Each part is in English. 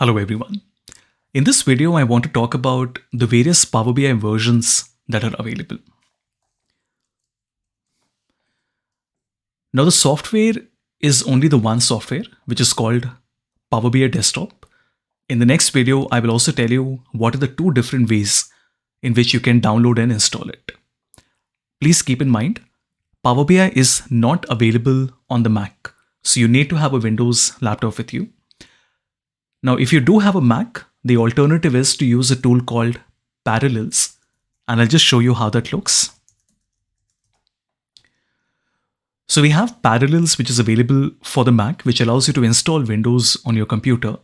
Hello everyone. In this video, I want to talk about the various Power BI versions that are available. Now the software is only the one software, which is called Power BI Desktop. In the next video, I will also tell you what are the two different ways in which you can download and install it. Please keep in mind, Power BI is not available on the Mac, so you need to have a Windows laptop with you. Now, if you do have a Mac, the alternative is to use a tool called Parallels, and I'll just show you how that looks. So we have Parallels, which is available for the Mac, which allows you to install Windows on your computer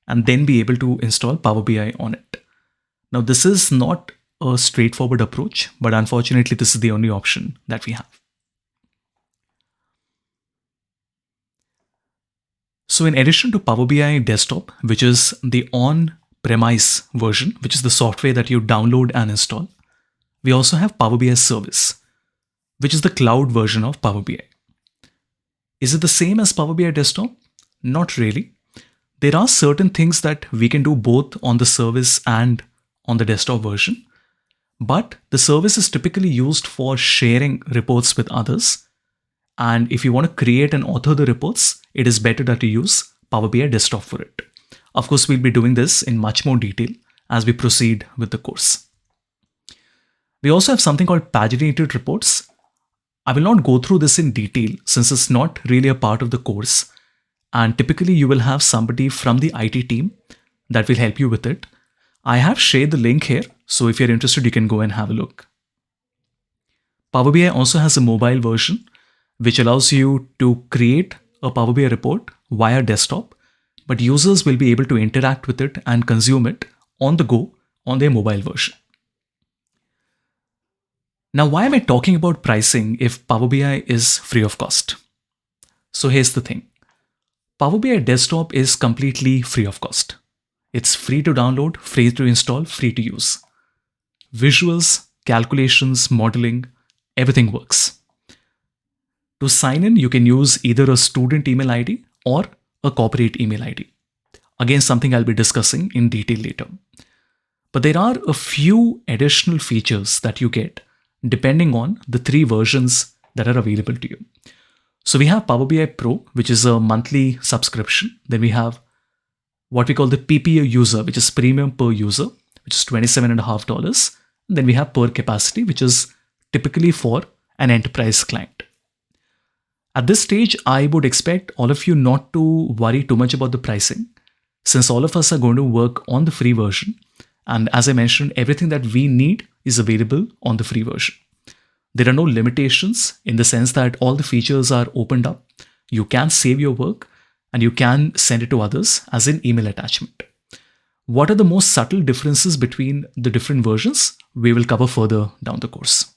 and then be able to install Power BI on it. Now, this is not a straightforward approach, but unfortunately, this is the only option that we have. So in addition to Power BI Desktop, which is the on-premise version, which is the software that you download and install, we also have Power BI Service, which is the cloud version of Power BI. Is it the same as Power BI Desktop? Not really. There are certain things that we can do both on the service and on the desktop version, but the service is typically used for sharing reports with others. And if you want to create and author the reports, it is better that you use Power BI Desktop for it. Of course, we'll be doing this in much more detail as we proceed with the course. We also have something called paginated reports. I will not go through this in detail since it's not really a part of the course. And typically you will have somebody from the IT team that will help you with it. I have shared the link here, so if you're interested, you can go and have a look. Power BI also has a mobile version, which allows you to create a Power BI report via desktop, but users will be able to interact with it and consume it on the go on their mobile version. Now, why am I talking about pricing if Power BI is free of cost? So here's the thing. Power BI Desktop is completely free of cost. It's free to download, free to install, free to use. Visuals, calculations, modeling, everything works. To sign in, you can use either a student email ID or a corporate email ID. Again, something I'll be discussing in detail later. But there are a few additional features that you get depending on the three versions that are available to you. So we have Power BI Pro, which is a monthly subscription. Then we have what we call the PPU user, which is premium per user, which is $27.50. Then we have per capacity, which is typically for an enterprise client. At this stage, I would expect all of you not to worry too much about the pricing, since all of us are going to work on the free version. And as I mentioned, everything that we need is available on the free version. There are no limitations in the sense that all the features are opened up. You can save your work and you can send it to others as an email attachment. What are the most subtle differences between the different versions? We will cover further down the course.